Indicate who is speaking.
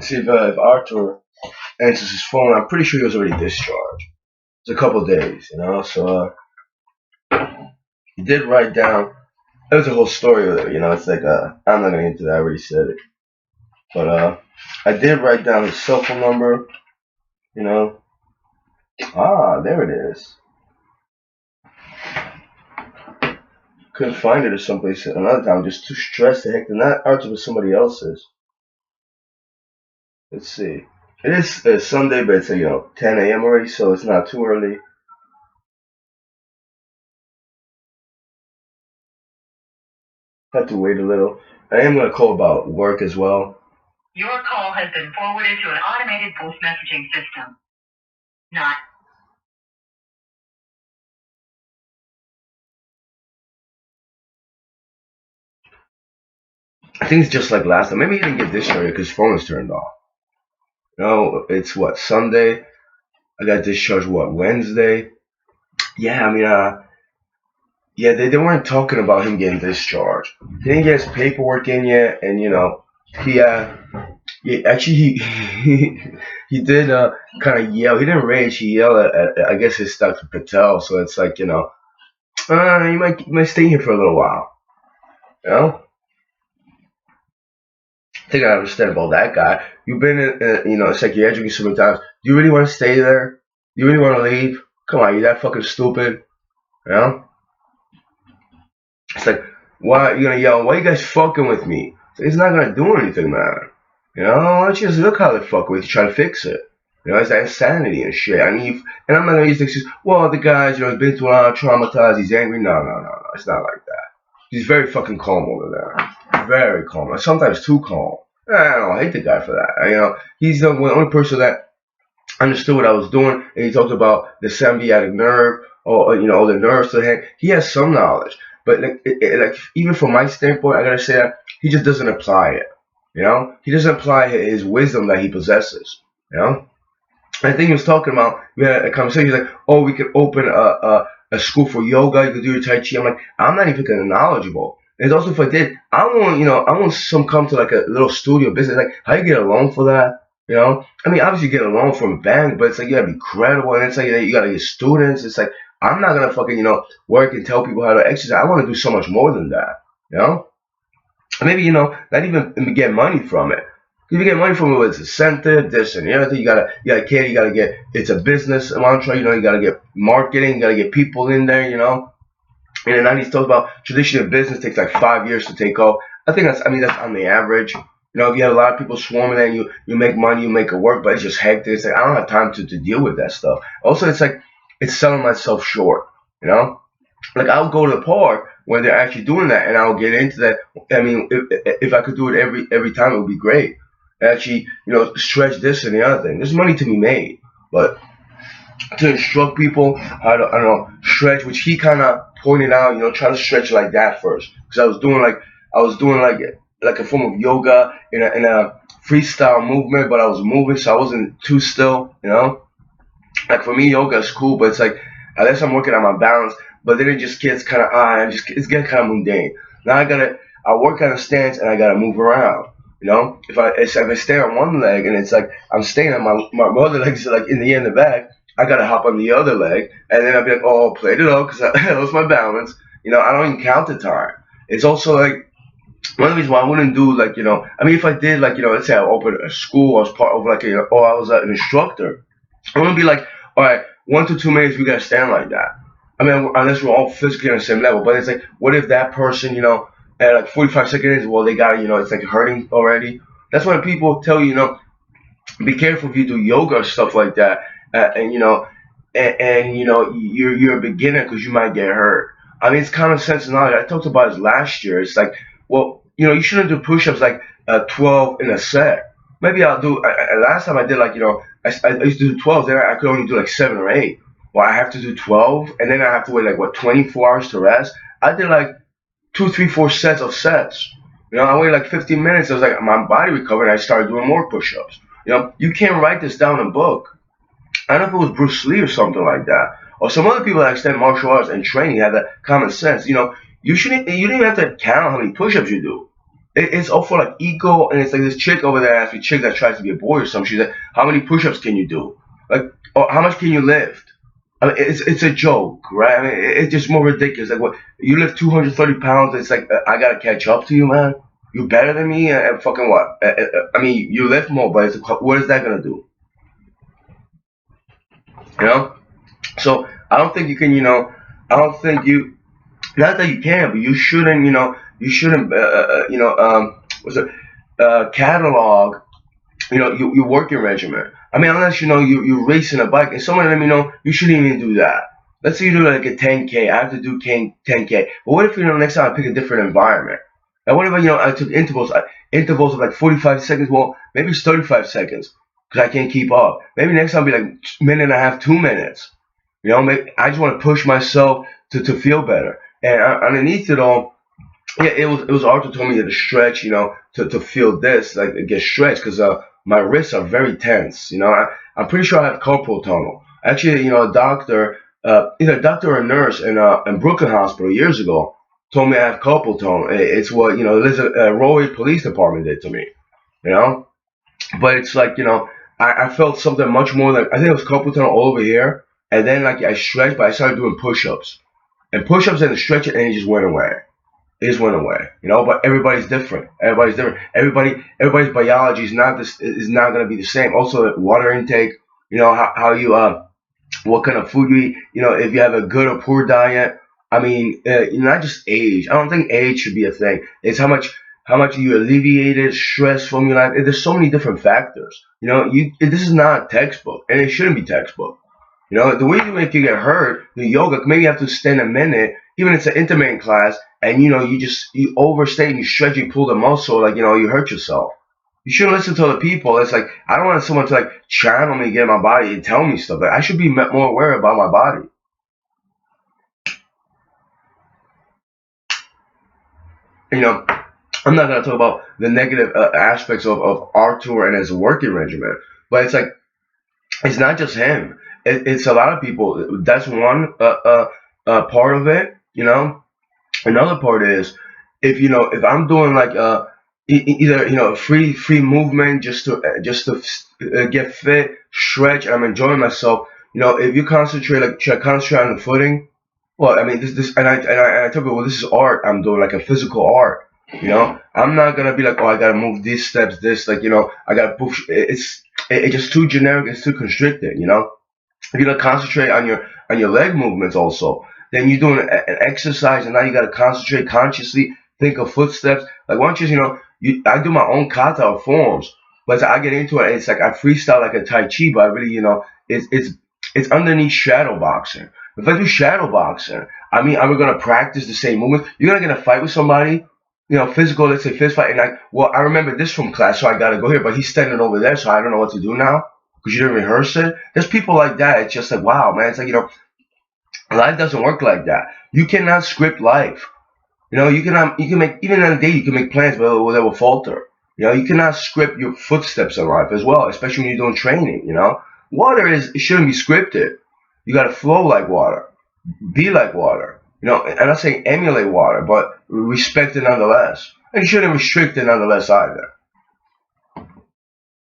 Speaker 1: See if Arthur answers his phone. I'm pretty sure he was already discharged. It's a couple of days, So he did write down. There's a whole story with it, It's like I'm not gonna get into that. I already said it, but I did write down his cell phone number. You know. There it is. Couldn't find it or someplace another time. Just too stressed to heck to not Arthur with somebody else's. Let's see. It is Sunday, but it's 10 a.m. already, so it's not too early. Have to wait a little. I am gonna call about work as well.
Speaker 2: Your call has been forwarded to an automated voice messaging system. Not.
Speaker 1: I think it's just like last time. Maybe he didn't get discharged because his phone was turned off. It's what, Sunday? I got discharged Wednesday? Yeah, I mean, yeah, they weren't talking about him getting discharged. He didn't get his paperwork in yet, and he did kind of yell. He didn't rage. He yelled at I guess his Dr. Patel. So it's like you might stay here for a little while. I think I understand about that guy. You've been in a psychiatric so many times. Do you really want to stay there? Do you really want to leave? Come on, you that fucking stupid? It's like, why you gonna yell? Why you guys fucking with me? It's not gonna do anything, man. Why don't you just look how they fuck with you, try to fix it? It's that insanity and shit. And I'm not gonna use the excuse. Well, the guy's he's been through a lot, traumatized, he's angry. No. It's not like that. He's very fucking calm over there. Very calm. Sometimes too calm. I hate the guy for that. He's the only person that understood what I was doing, and he talked about the symbiotic nerve, or all the nerves to the head. He has some knowledge, but like even from my standpoint, I gotta say that he just doesn't apply it. He doesn't apply his wisdom that he possesses. I think he was talking about. We had a conversation. He's like, "Oh, we could open a school for yoga. You could do your tai chi." I'm like, I'm not even knowledgeable. And also, if I did, I want some come to like a little studio business. Like, how you get a loan for that? I mean, obviously you get a loan from a bank, but it's like you gotta be credible, and it's like you gotta get students. It's like I'm not gonna fucking work and tell people how to exercise. I want to do so much more than that. Maybe not even get money from it. If you get money from it, it's incentive, this and the other thing. You gotta get. It's a business mantra. You gotta get marketing. You gotta get people in there. In the 90s, talked about traditional business takes like 5 years to take off. I think that's on the average. If you have a lot of people swarming and you make money, you make it work, but it's just hectic. It's like, I don't have time to deal with that stuff. Also, it's like, it's selling myself short, Like, I'll go to the park when they're actually doing that, and I'll get into that. I mean, if I could do it every time, it would be great. Actually, stretch this and the other thing. There's money to be made, but to instruct people how to, I don't know, stretch, which he kind of pointed out, try to stretch like that first. Because I was doing like a form of yoga in a freestyle movement, but I was moving, so I wasn't too still, Like for me, yoga is cool, but it's like, unless I'm working on my balance, but then it just gets kind of, it's getting kind of mundane. Now I work on a stance and I gotta move around. If I stay on one leg and it's like I'm staying on my other leg's like in the end of the back, I gotta hop on the other leg, and then I'll be like, oh, played it up because I lost my balance. I don't even count the time. It's also like one of the reasons why I wouldn't do I mean, if I did let's say I opened a school, I was part of or I was an instructor, I wouldn't be like, all right, 1 to 2 minutes we gotta stand like that. I mean, unless we're all physically on the same level. But it's like, what if that person, at like 45 seconds, well, they got it's like hurting already. That's why people tell you, be careful if you do yoga or stuff like that, and you're a beginner because you might get hurt. I mean, it's common sense knowledge. I talked about this last year. It's like, well, you shouldn't do push-ups like 12 in a set. Maybe I'll do. Last time I did I used to do 12. Then I could only do like 7 or 8. Well, I have to do 12, and then I have to wait 24 hours to rest. I did 2, 3, 4 sets of sets. I waited 15 minutes. I was like, my body recovered, and I started doing more push-ups. You can't write this down in a book. I don't know if it was Bruce Lee or something like that, or some other people that extend martial arts and training have that common sense. You don't even have to count how many push-ups you do. It's all for like ego, and it's like this chick over there asked me, chick that tries to be a boy or something. She's like, how many push-ups can you do? Like, or how much can you lift? I mean, it's a joke, right? I mean, it's just more ridiculous. Like, what you lift 230 pounds? It's like I gotta catch up to you, man. You better than me, and fucking what? I mean, you lift more, but what is that gonna do? You know? So I don't think you can. I don't think you. Not that you can, but you shouldn't. You shouldn't. What's it? Catalog. Your working regimen. I mean, unless you're racing a bike, and someone let me know you shouldn't even do that. Let's say you do like a 10K. I have to do 10K. But what if next time I pick a different environment? And what if I took intervals of like 45 seconds? Well, maybe it's 35 seconds because I can't keep up. Maybe next time it'll be like minute and a half, 2 minutes. Maybe I just want to push myself to feel better. And underneath it all, yeah, it was Arthur told me to stretch, to feel this, like get stretched, because my wrists are very tense. I'm pretty sure I have carpal tunnel. Actually, a doctor, either a doctor or a nurse in Brooklyn Hospital years ago told me I have carpal tunnel. It's what the Raleigh Police Department did to me. You know, but it's like I felt something much more than I think it was carpal tunnel all over here, and then like I stretched, but I started doing push-ups and push-ups and stretching, and it just went away. It just went away, But everybody's different. Everybody's different. Everybody's biology is not going to be the same. Also, water intake. How you what kind of food you eat. If you have a good or poor diet. I mean, not just age. I don't think age should be a thing. It's how much you alleviated stress from your life. There's so many different factors. This is not a textbook, and it shouldn't be textbook. The way you make you get hurt, the yoga, maybe you have to stand a minute, even it's an intermittent class, and you overstay and you stretch, you pull the muscle, like you hurt yourself. You shouldn't listen to other people. It's like I don't want someone to like channel me, get in my body, and tell me stuff. Like I should be more aware about my body. You know, I'm not gonna talk about the negative aspects of Arthur and his working regimen, but it's like it's not just him. It's a lot of people. That's one part of it. Another part is if I'm doing like either free movement just to get fit, stretch, and I'm enjoying myself. If you concentrate like try to concentrate on the footing. Well, I mean this and I tell people, well, this is art. I'm doing like a physical art. I'm not gonna be like, oh, I gotta move these steps, this like I gotta push. It's just too generic. It's too constricted. If you don't concentrate on your leg movements also, then you're doing an exercise, and now you got to concentrate consciously, think of footsteps. Like once I do my own kata or forms, but as I get into it, it's like I freestyle like a tai chi, but I really, it's underneath shadow boxing. If I do shadow boxing, I mean, are we gonna practice the same movements? You're gonna get in a fight with somebody, physical, let's say fist fight, and like, well, I remember this from class, so I gotta go here, but he's standing over there, so I don't know what to do now because you didn't rehearse it. There's people like that. It's just like, wow, man. It's like, life doesn't work like that. You cannot script life. You can make, even on a day, you can make plans, but they will falter. You cannot script your footsteps in life as well, especially when you're doing training. Water it shouldn't be scripted. You got to flow like water, be like water. And I'm saying emulate water, but respect it nonetheless. And you shouldn't restrict it nonetheless either.